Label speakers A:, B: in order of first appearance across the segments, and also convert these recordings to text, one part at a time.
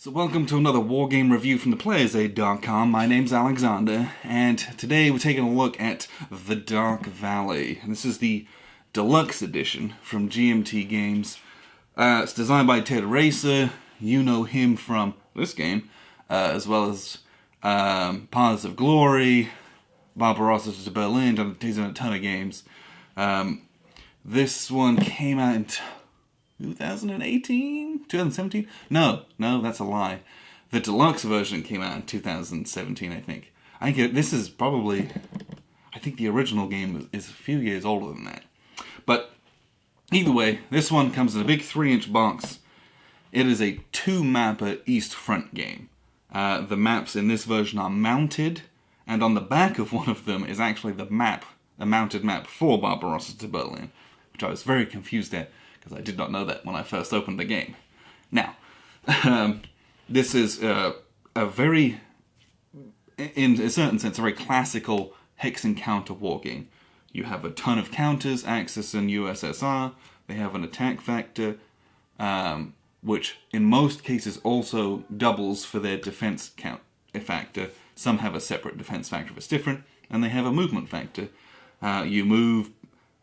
A: So welcome to another wargame review from theplayersaid.com. My name's Alexander, and today we're taking a look at The Dark Valley. And this is the Deluxe edition from GMT Games. It's designed by Ted Racer. You know him from this game, as well as Paths of Glory, Barbarossa to Berlin. He's in a ton of games. This one came out in 2018? 2017? No, that's a lie. The deluxe version came out in 2017, I think. This is probably... I think the original game is a few years older than that. But either way, this one comes in a big 3-inch box. It is a 2-mapper East Front game. The maps in this version are mounted, and on the back of one of them is actually the map, a mounted map for Barbarossa to Berlin, which I was very confused at, because I did not know that when I first opened the game. Now, this is a very, in a certain sense, a very classical hex and counter war game. You have a ton of counters, Axis and USSR. They have an attack factor, which in most cases also doubles for their defense count factor. Some have a separate defense factor if it's different, and they have a movement factor. You move,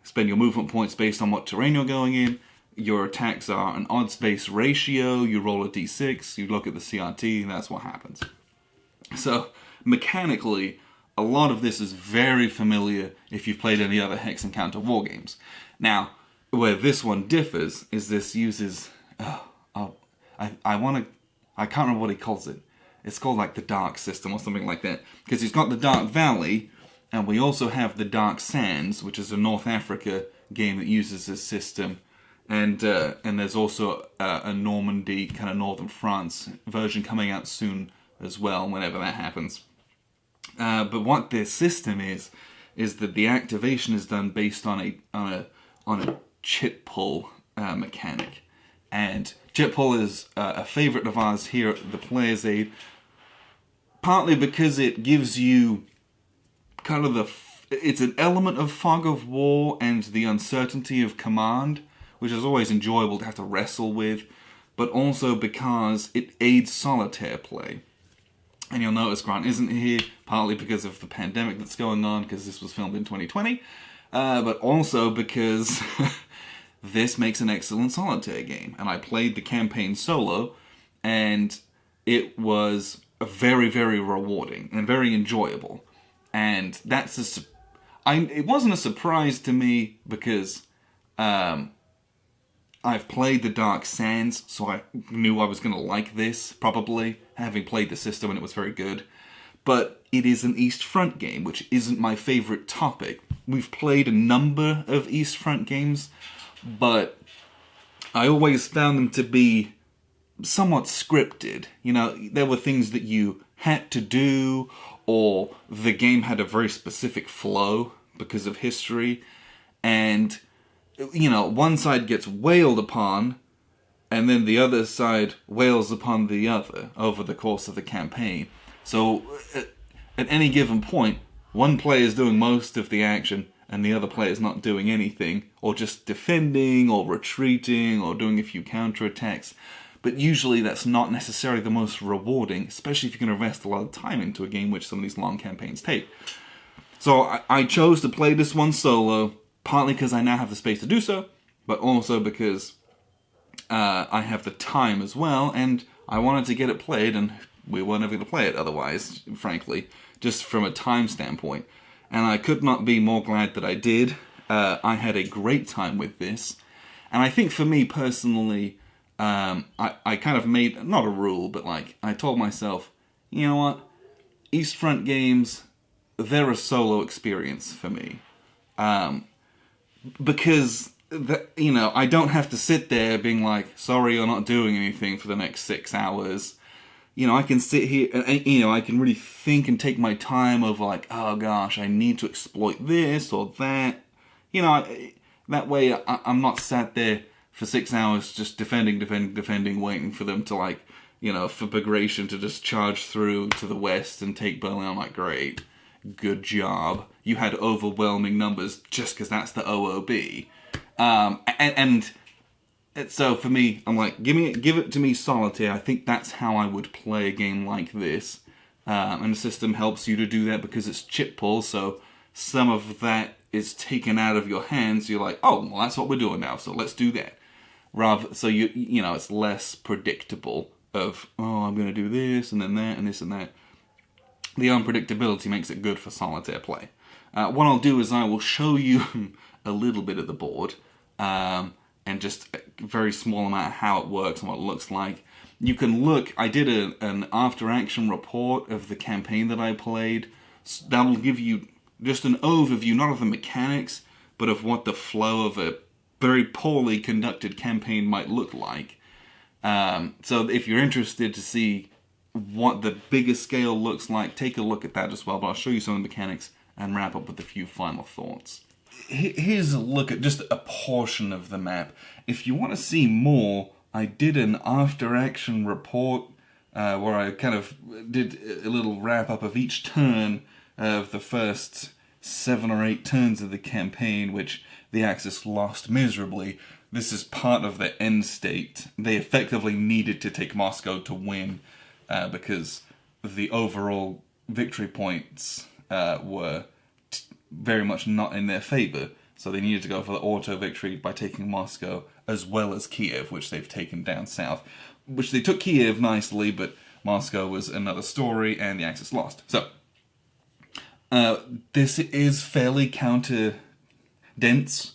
A: spend your movement points based on what terrain you're going in. Your attacks are an odds-based ratio, you roll a d6, you look at the CRT, and that's what happens. So, mechanically, a lot of this is very familiar if you've played any other hex and counter war games. Now, where this one differs is this uses... I can't remember what he calls it. It's called like the Dark System or something like that. Because he's got the Dark Valley, and we also have the Dark Sands, which is a North Africa game that uses this system. And there's also a Normandy, kind of Northern France version coming out soon as well, whenever that happens. But what this system is that the activation is done based on a chit pull mechanic. And chit pull is a favorite of ours here at the Player's Aid, partly because it gives you kind of it's an element of fog of war and the uncertainty of command, which is always enjoyable to have to wrestle with, but also because it aids solitaire play. And you'll notice Grant isn't here, partly because of the pandemic that's going on, because this was filmed in 2020, but also because this makes an excellent solitaire game. And I played the campaign solo, and it was very, very rewarding and very enjoyable. And that's it wasn't a surprise to me because I've played the Dark Sands, so I knew I was going to like this, probably, having played the system and it was very good. But it is an East Front game, which isn't my favourite topic. We've played a number of East Front games, but I always found them to be somewhat scripted. You know, there were things that you had to do, or the game had a very specific flow because of history, and you know, one side gets wailed upon, and then the other side wails upon the other over the course of the campaign. So, at any given point, one player is doing most of the action, and the other player is not doing anything, or just defending, or retreating, or doing a few counterattacks. But usually that's not necessarily the most rewarding, especially if you're going to invest a lot of time into a game, which some of these long campaigns take. So I chose to play this one solo, partly because I now have the space to do so, but also because I have the time as well, and I wanted to get it played, and we weren't ever going to play it otherwise, frankly, just from a time standpoint. And I could not be more glad that I did. I had a great time with this, and I think for me personally, I kind of made, not a rule, but like, I told myself, you know what, East Front games, they're a solo experience for me. Because, you know, I don't have to sit there being like, sorry, you're not doing anything for the next 6 hours. You know, I can sit here and, you know, I can really think and take my time over like, oh gosh, I need to exploit this or that. You know, that way I'm not sat there for 6 hours just defending, waiting for them to like, you know, for Bagration to just charge through to the west and take Berlin. I'm like, great. Good job. You had overwhelming numbers just because that's the OOB. And So for me, I'm like, give it to me solitaire. I think that's how I would play a game like this. And the system helps you to do that because it's chip pull, so some of that is taken out of your hands. You're like, oh, well, that's what we're doing now, so let's do that. Rather, so you know, it's less predictable of, oh, I'm going to do this and then that and this and that. The unpredictability makes it good for solitaire play. What I'll do is I will show you a little bit of the board, and just a very small amount of how it works and what it looks like. You can look, I did an after-action report of the campaign that I played. That'll give you just an overview, not of the mechanics, but of what the flow of a very poorly conducted campaign might look like. So if you're interested to see what the bigger scale looks like, take a look at that as well. But I'll show you some of the mechanics and wrap up with a few final thoughts. Here's a look at just a portion of the map. If you want to see more, I did an after-action report where I kind of did a little wrap-up of each turn of the first 7 or 8 turns of the campaign, which the Axis lost miserably. This is part of the end state. They effectively needed to take Moscow to win because the overall victory points were very much not in their favor. So they needed to go for the auto victory by taking Moscow as well as Kiev, which they've taken down south. Which they took Kiev nicely, but Moscow was another story and the Axis lost. So this is fairly counter-dense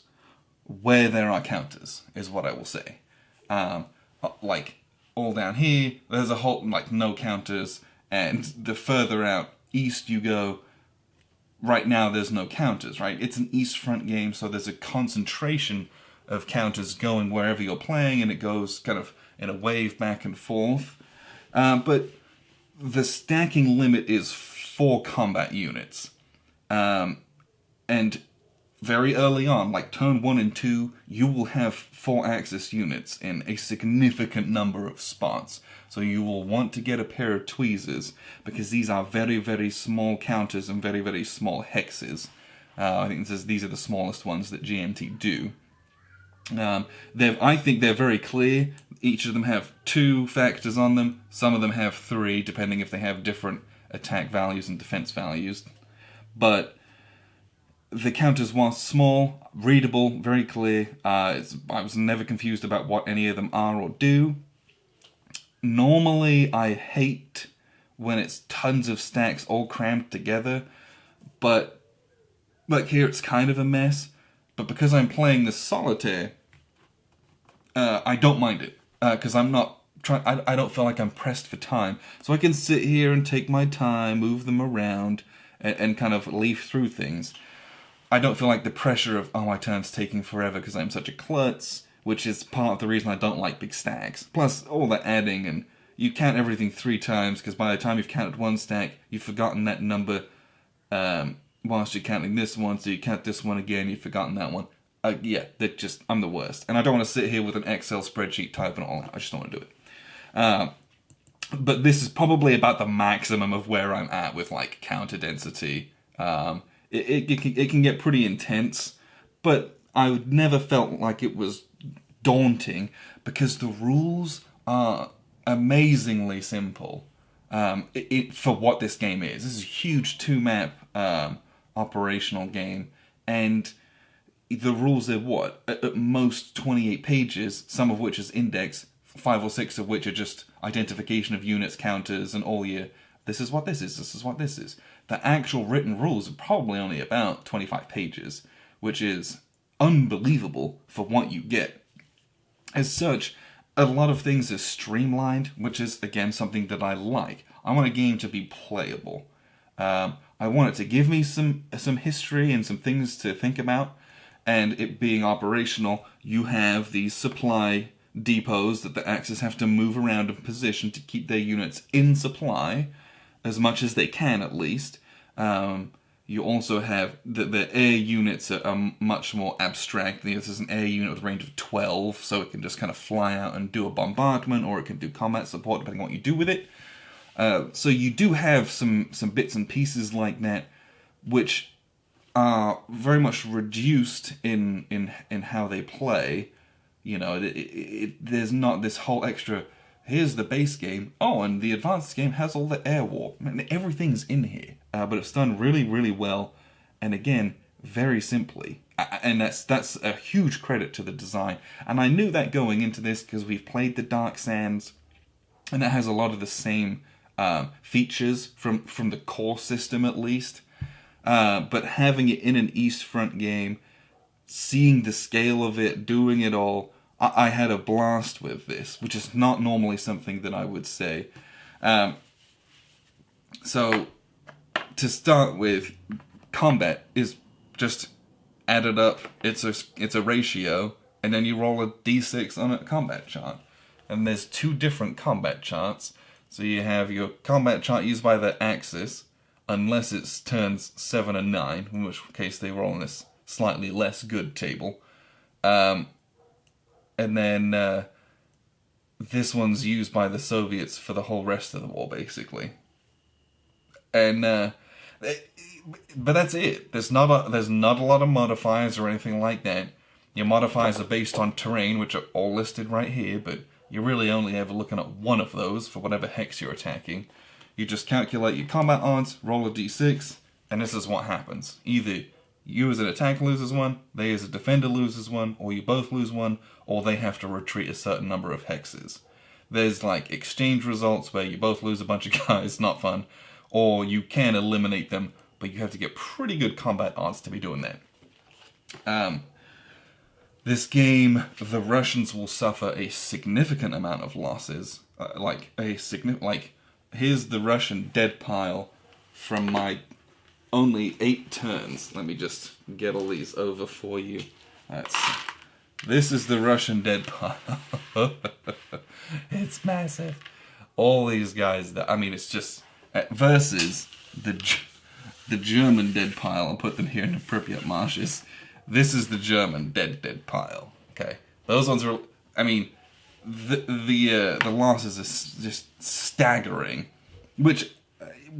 A: where there are counters, is what I will say. Like, all down here, there's a whole, like, no counters, and the further out east you go, right now there's no counters, right? It's an east front game, so there's a concentration of counters going wherever you're playing, and it goes kind of in a wave back and forth. But the stacking limit is 4 combat units. And very early on, like turn 1 and 2, you will have 4 Axis units in a significant number of spots. So you will want to get a pair of tweezers, because these are very, very small counters and very, very small hexes. I think these are the smallest ones that GMT do. I think they're very clear. Each of them have 2 factors on them. Some of them have 3, depending if they have different attack values and defense values. But the counters, whilst small, readable, very clear. I was never confused about what any of them are or do. Normally, I hate when it's tons of stacks all crammed together, but like here it's kind of a mess. But because I'm playing this solitaire, I don't mind it, because I'm not I don't feel like I'm pressed for time, so I can sit here and take my time, move them around, and kind of leaf through things. I don't feel like the pressure of, oh, my turn's taking forever because I'm such a klutz, which is part of the reason I don't like big stacks. Plus, all the adding, and you count everything 3 times, because by the time you've counted 1 stack, you've forgotten that number whilst you're counting this one, so you count this one again, you've forgotten that one. Yeah, I'm the worst. And I don't want to sit here with an Excel spreadsheet typing it all out. I just don't want to do it. But this is probably about the maximum of where I'm at with, like, counter density. It can get pretty intense, but I never felt like it was daunting, because the rules are amazingly simple for what this game is. This is a huge 2-map operational game, and the rules are what? At most 28 pages, some of which is index, 5 or 6 of which are just identification of units, counters, and all your, this is what this is, this is what this is. The actual written rules are probably only about 25 pages, which is unbelievable for what you get. As such, a lot of things are streamlined, which is, again, something that I like. I want a game to be playable. I want it to give me some history and some things to think about, and it being operational, you have these supply depots that the Axis have to move around and position to keep their units in supply, as much as they can, at least. You also have the air units are much more abstract. This is an air unit with a range of 12, so it can just kind of fly out and do a bombardment, or it can do combat support, depending on what you do with it. So you do have some bits and pieces like that, which are very much reduced in how they play, You know, there's not this whole extra. Here's the base game. Oh, and the advanced game has all the air warp. Man, everything's in here, but it's done really, really well, and again, very simply. And that's a huge credit to the design. And I knew that going into this because we've played the Dark Sands, and it has a lot of the same features from the core system at least. But having it in an East Front game, seeing the scale of it, doing it all, I had a blast with this, which is not normally something that I would say. So, to start with, combat is just added up. It's a ratio, and then you roll a d6 on a combat chart. And there's two different combat charts. So you have your combat chart used by the Axis, unless it's turns 7 and 9, in which case they roll in this slightly less good table. And then this one's used by the Soviets for the whole rest of the war, basically. And but that's it. There's not a lot of modifiers or anything like that. Your modifiers are based on terrain, which are all listed right here, but you're really only ever looking at one of those for whatever hex you're attacking. You just calculate your combat odds, roll a d6, and this is what happens. Either you as an attacker loses one, they as a defender loses one, or you both lose one, or they have to retreat a certain number of hexes. There's like exchange results where you both lose a bunch of guys, not fun, or you can eliminate them, but you have to get pretty good combat odds to be doing that. This game, the Russians will suffer a significant amount of losses. Here's the Russian dead pile from my only 8 turns. Let me just get all these over for you. This is the Russian dead pile. It's massive. All these guys, it's just versus the German dead pile. I'll put them here in the Pripyat marshes. This is the German dead pile. Okay, those ones are. The losses are just staggering, which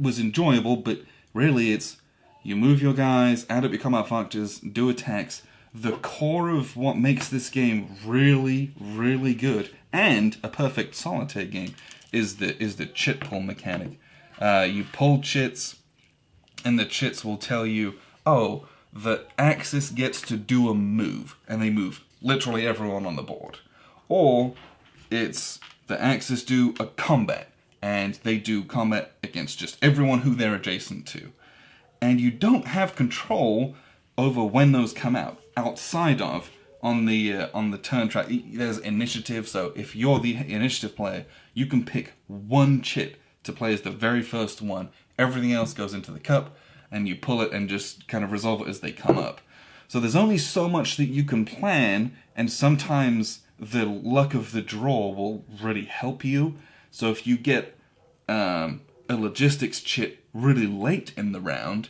A: was enjoyable. But really, it's you move your guys, add up your combat factors, do attacks. The core of what makes this game really, really good and a perfect solitaire game is the chit pull mechanic. You pull chits, and the chits will tell you, oh, the Axis gets to do a move, and they move literally everyone on the board. Or it's the Axis do a combat, and they do combat against just everyone who they're adjacent to. And you don't have control over when those come out, outside of on the turn track. There's initiative, so if you're the initiative player, you can pick one chit to play as the very first one. Everything else goes into the cup, and you pull it and just kind of resolve it as they come up. So there's only so much that you can plan, and sometimes the luck of the draw will really help you. So if you get a logistics chit really late in the round,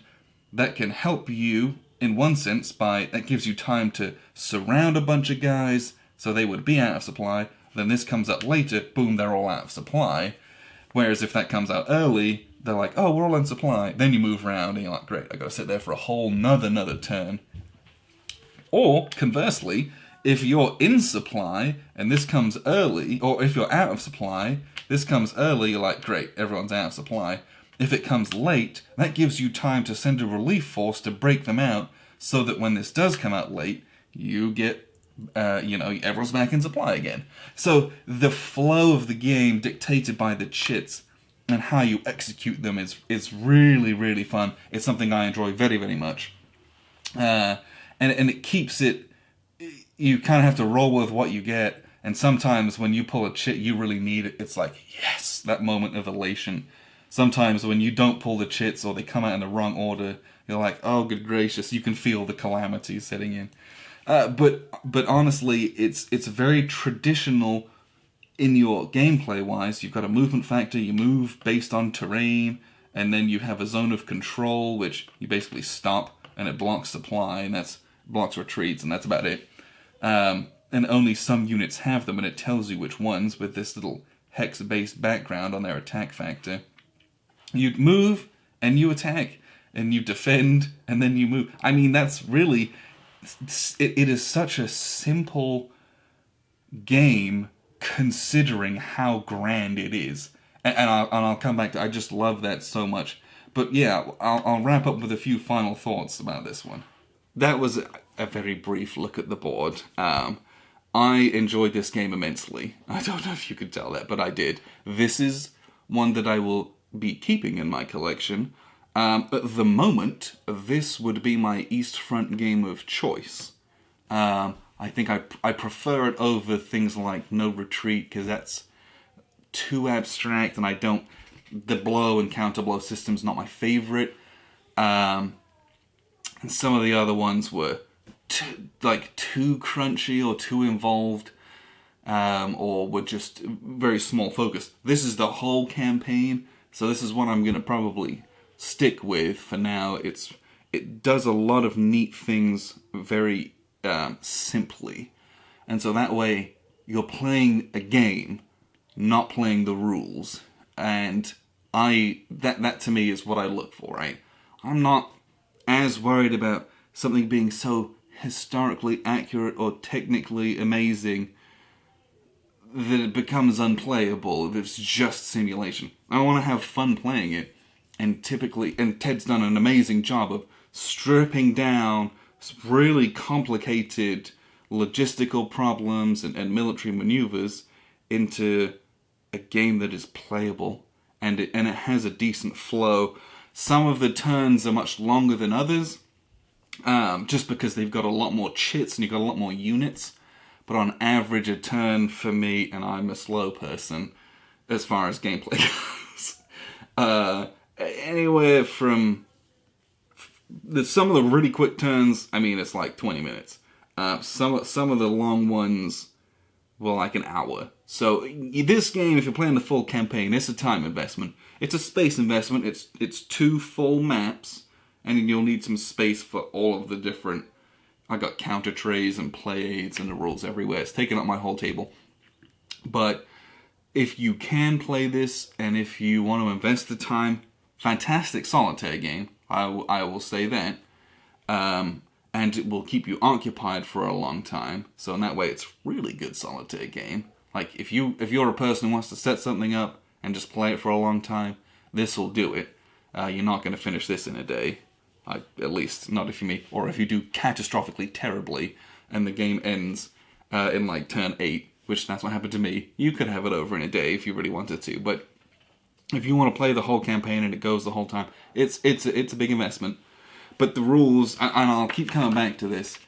A: that can help you in one sense that gives you time to surround a bunch of guys so they would be out of supply. Then this comes up later, boom, they're all out of supply. Whereas if that comes out early, they're like, oh, we're all in supply. Then you move around and you're like, great, I gotta sit there for a whole another turn. Or, conversely, if you're in supply and this comes early, or if you're out of supply, this comes early, you're like, great, everyone's out of supply. If it comes late, that gives you time to send a relief force to break them out, so that when this does come out late, you get, everyone's back in supply again. So the flow of the game dictated by the chits and how you execute them is really, really fun. It's something I enjoy very, very much. And it keeps it, you kind of have to roll with what you get, and sometimes when you pull a chit you really need it, it's like, yes, that moment of elation. Sometimes when you don't pull the chits or they come out in the wrong order, you're like, oh, good gracious, you can feel the calamity setting in. But honestly, it's very traditional in your gameplay-wise. You've got a movement factor, you move based on terrain, and then you have a zone of control, which you basically stop, and it blocks supply, and that's blocks retreats, and that's about it. And only some units have them, and it tells you which ones with this little hex-based background on their attack factor. You move, and you attack, and you defend, and then you move. That's really... It is such a simple game considering how grand it is. And I'll come back to, I just love that so much. But yeah, I'll wrap up with a few final thoughts about this one. That was a very brief look at the board. I enjoyed this game immensely. I don't know if you could tell that, but I did. This is one that I will be keeping in my collection. At the moment, this would be my East Front game of choice. I think I prefer it over things like No Retreat, because that's too abstract, and the blow and counter blow system's not my favorite. And some of the other ones were too crunchy or too involved, or were just very small focused. This is the whole campaign, so this is what I'm going to probably stick with for now. It does a lot of neat things very simply, and so that way you're playing a game, not playing the rules, and that to me is what I look for, right? I'm not as worried about something being so historically accurate or technically amazing that it becomes unplayable if it's just simulation. I want to have fun playing it, and Ted's done an amazing job of stripping down really complicated logistical problems and military maneuvers into a game that is playable, and it has a decent flow. Some of the turns are much longer than others, just because they've got a lot more chits and you've got a lot more units. But on average, a turn for me, and I'm a slow person as far as gameplay goes, anywhere from some of the really quick turns, I mean, it's like 20 minutes. Some of the long ones were like an hour. So this game, if you're playing the full campaign, it's a time investment. It's a space investment. It's 2 full maps, and you'll need some space for all of the different. I got counter trays and play aids and the rules everywhere. It's taking up my whole table. But if you can play this, and if you want to invest the time, fantastic solitaire game. I will say that. And it will keep you occupied for a long time. So in that way, it's really good solitaire game. Like if you're a person who wants to set something up and just play it for a long time, this will do it. You're not going to finish this in a day. At least not if you make, or if you do catastrophically terribly and the game ends in like turn 8, which that's what happened to me. You could have it over in a day if you really wanted to, but if you want to play the whole campaign and it goes the whole time, it's a big investment. But the rules, and I'll keep coming back to this,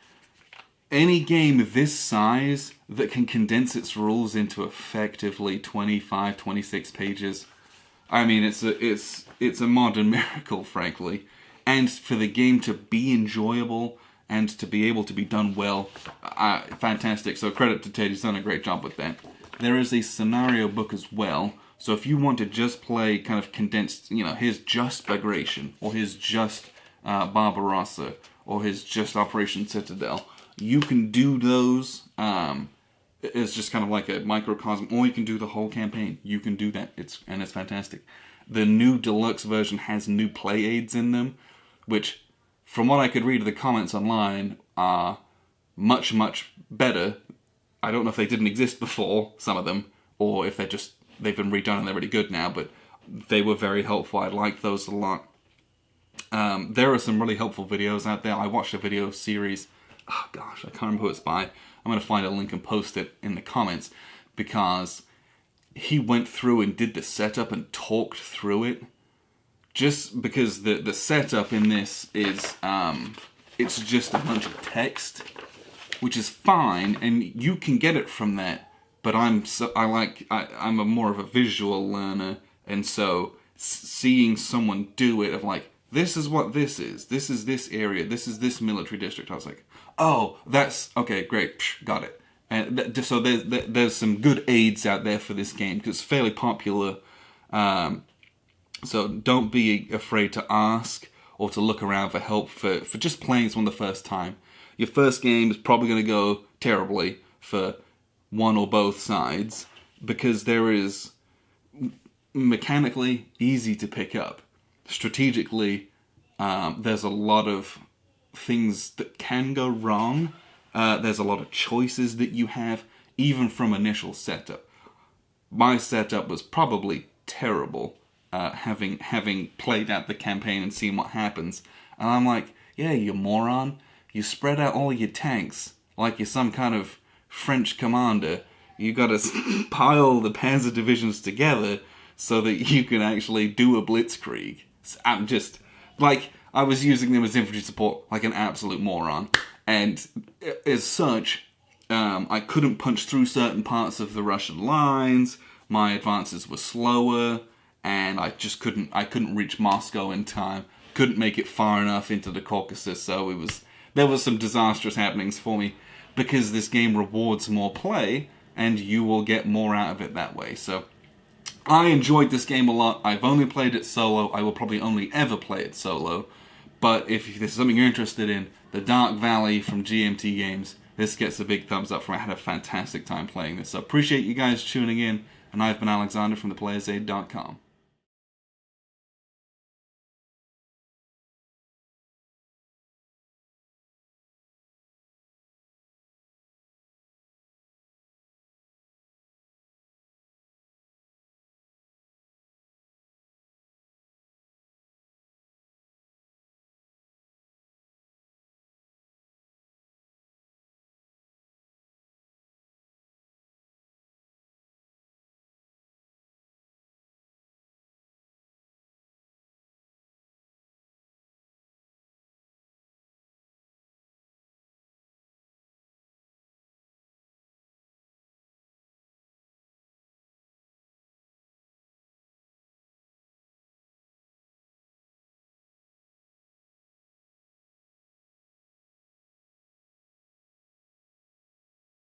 A: any game this size that can condense its rules into effectively 25, 26 pages, I mean, it's a modern miracle, frankly. And for the game to be enjoyable and to be able to be done well, fantastic. So credit to Ted, he's done a great job with that. There is a scenario book as well. So if you want to just play kind of condensed, here's just Bagration, or here's just Barbarossa, or here's just Operation Citadel, you can do those. It's just kind of like a microcosm, or you can do the whole campaign. You can do that. It's fantastic. The new deluxe version has new play aids in them, which, from what I could read of the comments online, are much, much better. I don't know if they didn't exist before, some of them, or if they've been redone and they're really good now, but they were very helpful. I liked those a lot. There are some really helpful videos out there. I watched a video series, oh gosh, I can't remember who it's by. I'm going to find a link and post it in the comments, because he went through and did the setup and talked through it. Just because the setup in this is, it's just a bunch of text, which is fine, and you can get it from that. But I'm more of a visual learner, and so seeing someone do it, of like, this is what this is this area, this is this military district, I was like, oh, that's okay, great, got it. And so there's some good aids out there for this game, because it's fairly popular. So don't be afraid to ask or to look around for help for just playing this one the first time. Your first game is probably going to go terribly for one or both sides, because there is mechanically easy to pick up. Strategically, there's a lot of things that can go wrong. There's a lot of choices that you have. even from initial setup. My setup was probably terrible, having played out the campaign and seen what happens. And I'm like, yeah, you moron. You spread out all your tanks like you're some kind of French commander. You gotta pile the panzer divisions together so that you can actually do a blitzkrieg. I'm just, like, I was using them as infantry support like an absolute moron. And as such, I couldn't punch through certain parts of the Russian lines, my advances were slower, and I couldn't reach Moscow in time, couldn't make it far enough into the Caucasus, so there was some disastrous happenings for me, because this game rewards more play, and you will get more out of it that way. So, I enjoyed this game a lot. I've only played it solo, I will probably only ever play it solo, but if this is something you're interested in, The Dark Valley from GMT Games, this gets a big thumbs up from me. I had a fantastic time playing this. So appreciate you guys tuning in, and I've been Alexander from theplayersaid.com.